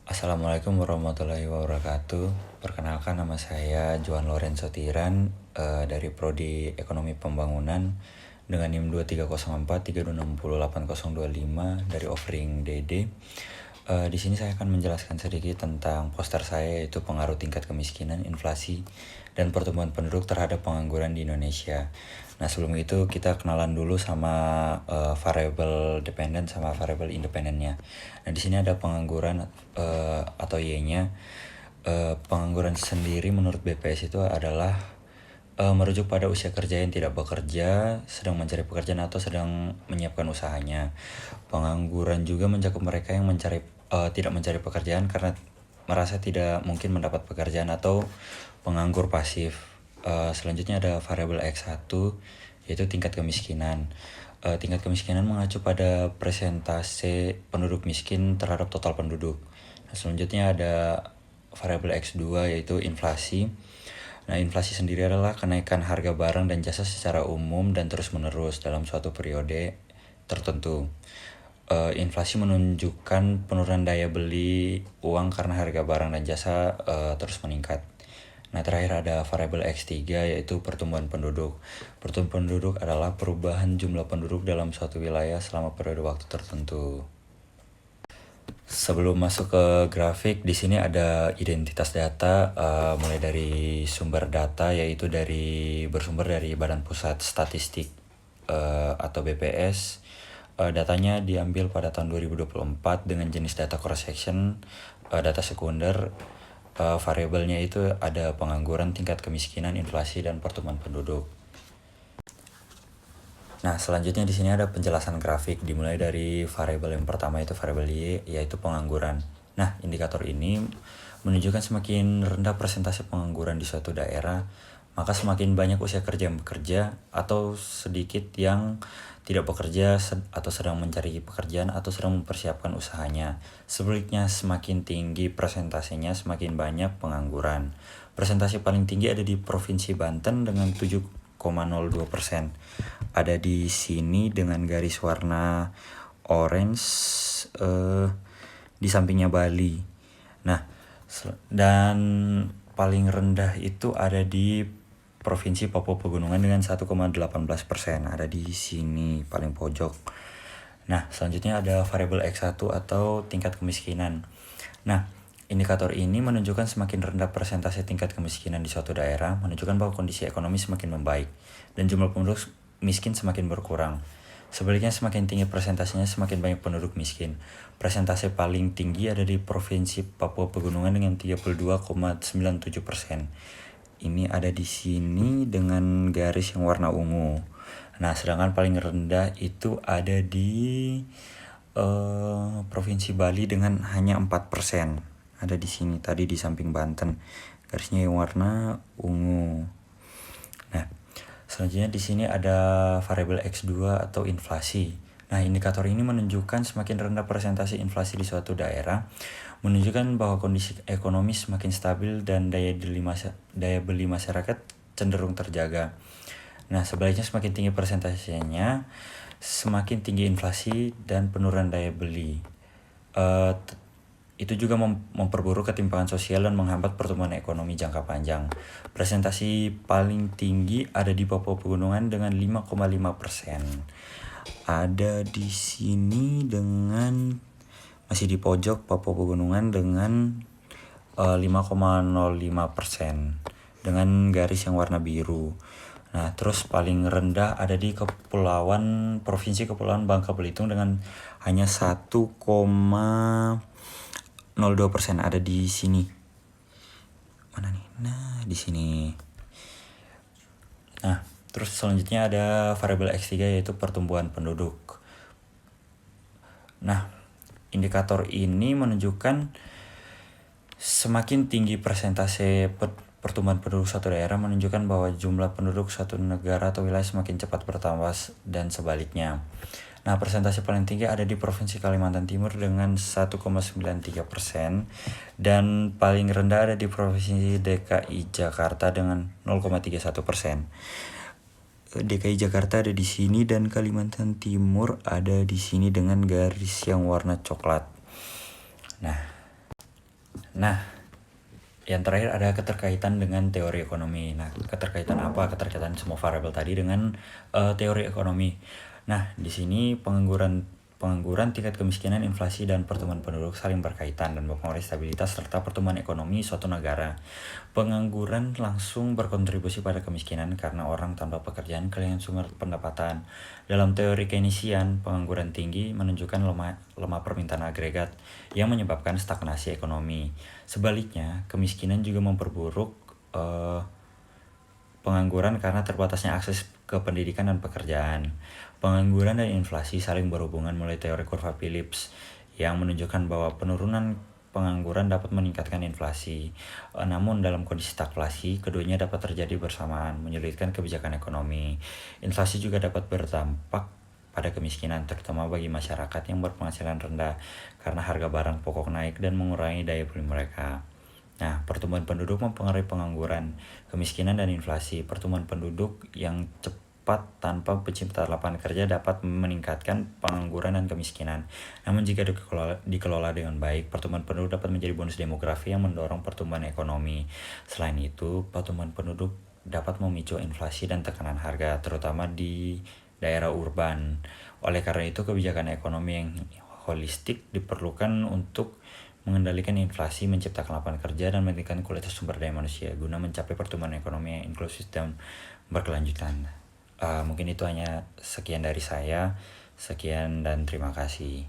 Assalamualaikum warahmatullahi wabarakatuh. Perkenalkan, nama saya Johan Lorenzo Tiran dari Prodi Ekonomi Pembangunan dengan NIM 230432608025 dari offering DD. Di sini saya akan menjelaskan sedikit tentang poster saya, yaitu pengaruh tingkat kemiskinan, inflasi, dan pertumbuhan penduduk terhadap pengangguran di Indonesia. Nah, sebelum itu kita kenalan dulu sama variable dependent sama variable independennya. Nah, di sini ada pengangguran atau Y-nya. Pengangguran sendiri menurut BPS itu adalah merujuk pada usia kerja yang tidak bekerja, sedang mencari pekerjaan atau sedang menyiapkan usahanya. Pengangguran juga mencakup mereka yang tidak mencari pekerjaan karena merasa tidak mungkin mendapat pekerjaan atau penganggur pasif. Selanjutnya ada variabel X1, yaitu tingkat kemiskinan. Tingkat kemiskinan mengacu pada persentase penduduk miskin terhadap total penduduk. Nah, selanjutnya ada variabel X2, yaitu inflasi. Nah, inflasi sendiri adalah kenaikan harga barang dan jasa secara umum dan terus-menerus dalam suatu periode tertentu. Inflasi menunjukkan penurunan daya beli uang karena harga barang dan jasa terus meningkat. Nah, terakhir ada variabel X3, yaitu pertumbuhan penduduk. Pertumbuhan penduduk adalah perubahan jumlah penduduk dalam suatu wilayah selama periode waktu tertentu. Sebelum masuk ke grafik, di sini ada identitas data, mulai dari sumber data, yaitu bersumber dari Badan Pusat Statistik atau BPS. Datanya diambil pada tahun 2024 dengan jenis data cross section, data sekunder. Variabelnya itu ada pengangguran, tingkat kemiskinan, inflasi, dan pertumbuhan penduduk. Nah, selanjutnya di sini ada penjelasan grafik, dimulai dari variabel yang pertama, itu variabel Y, yaitu pengangguran. Nah, indikator ini menunjukkan semakin rendah persentase pengangguran di suatu daerah, maka semakin banyak usia kerja yang bekerja atau sedikit yang tidak bekerja atau sedang mencari pekerjaan atau sedang mempersiapkan usahanya. Sebaliknya, semakin tinggi persentasenya, semakin banyak pengangguran. Persentase paling tinggi ada di Provinsi Banten dengan 7,02%. Ada di sini dengan garis warna orange di sampingnya Bali. Nah, dan paling rendah itu ada di Provinsi Papua Pegunungan dengan 1,18%. Ada di sini paling pojok. Nah, selanjutnya ada variabel X1 atau tingkat kemiskinan. Nah, indikator ini menunjukkan semakin rendah persentase tingkat kemiskinan di suatu daerah, menunjukkan bahwa kondisi ekonomi semakin membaik dan jumlah penduduk miskin semakin berkurang. Sebaliknya, semakin tinggi persentasenya, semakin banyak penduduk miskin. Persentase paling tinggi ada di Provinsi Papua Pegunungan dengan 32,97%. Ini ada di sini dengan garis yang warna ungu. Nah, sedangkan paling rendah itu ada di Provinsi Bali dengan hanya 4%. Ada di sini tadi di samping Banten. Garisnya yang warna ungu. Nah, selanjutnya di sini ada variabel X2 atau inflasi. Nah, indikator ini menunjukkan semakin rendah persentase inflasi di suatu daerah, menunjukkan bahwa kondisi ekonomi semakin stabil dan daya beli masyarakat cenderung terjaga. Nah, sebaliknya semakin tinggi persentasenya, semakin tinggi inflasi dan penurunan daya beli. Itu juga memperburuk ketimpangan sosial dan menghambat pertumbuhan ekonomi jangka panjang. Presentasi paling tinggi ada di Papua Pegunungan dengan 5,5%. Ada di sini dengan masih di pojok Papua Pegunungan dengan 5,05% dengan garis yang warna biru. Nah, terus paling rendah ada di Provinsi Kepulauan Bangka Belitung dengan hanya 1,02%. Ada di sini. Mana nih? Nah, di sini. Nah, terus selanjutnya ada variabel X3, yaitu pertumbuhan penduduk. Nah, indikator ini menunjukkan semakin tinggi persentase pertumbuhan penduduk suatu daerah, menunjukkan bahwa jumlah penduduk suatu negara atau wilayah semakin cepat bertambah dan sebaliknya. Nah, persentase paling tinggi ada di Provinsi Kalimantan Timur dengan 1,93% dan paling rendah ada di Provinsi DKI Jakarta dengan 0,31%. DKI Jakarta ada di sini dan Kalimantan Timur ada di sini dengan garis yang warna coklat. Nah, Nah, yang terakhir ada keterkaitan dengan teori ekonomi. Nah, keterkaitan apa? Keterkaitan semua variabel tadi dengan teori ekonomi. Nah, di sini pengangguran, tingkat kemiskinan, inflasi, dan pertumbuhan penduduk saling berkaitan dan mempengaruhi stabilitas serta pertumbuhan ekonomi suatu negara. Pengangguran langsung berkontribusi pada kemiskinan karena orang tanpa pekerjaan kehilangan sumber pendapatan. Dalam teori Keynesian, pengangguran tinggi menunjukkan lemah permintaan agregat yang menyebabkan stagnasi ekonomi. Sebaliknya, kemiskinan juga memperburuk pengangguran karena terbatasnya akses ke pendidikan dan pekerjaan. Pengangguran dan inflasi saling berhubungan melalui teori kurva Phillips yang menunjukkan bahwa penurunan pengangguran dapat meningkatkan inflasi. Namun dalam kondisi stagflasi, keduanya dapat terjadi bersamaan, menyulitkan kebijakan ekonomi. Inflasi juga dapat berdampak pada kemiskinan, terutama bagi masyarakat yang berpenghasilan rendah, karena harga barang pokok naik dan mengurangi daya beli mereka. Nah, pertumbuhan penduduk mempengaruhi pengangguran, kemiskinan, dan inflasi. Pertumbuhan penduduk yang cepat tanpa penciptaan lapangan kerja dapat meningkatkan pengangguran dan kemiskinan. Namun jika dikelola dengan baik, pertumbuhan penduduk dapat menjadi bonus demografi yang mendorong pertumbuhan ekonomi. Selain itu, pertumbuhan penduduk dapat memicu inflasi dan tekanan harga, terutama di daerah urban. Oleh karena itu, kebijakan ekonomi yang holistik diperlukan untuk mengendalikan inflasi, menciptakan lapangan kerja, dan meningkatkan kualitas sumber daya manusia guna mencapai pertumbuhan ekonomi yang inklusif dan berkelanjutan. Mungkin itu hanya sekian dari saya. Sekian dan terima kasih.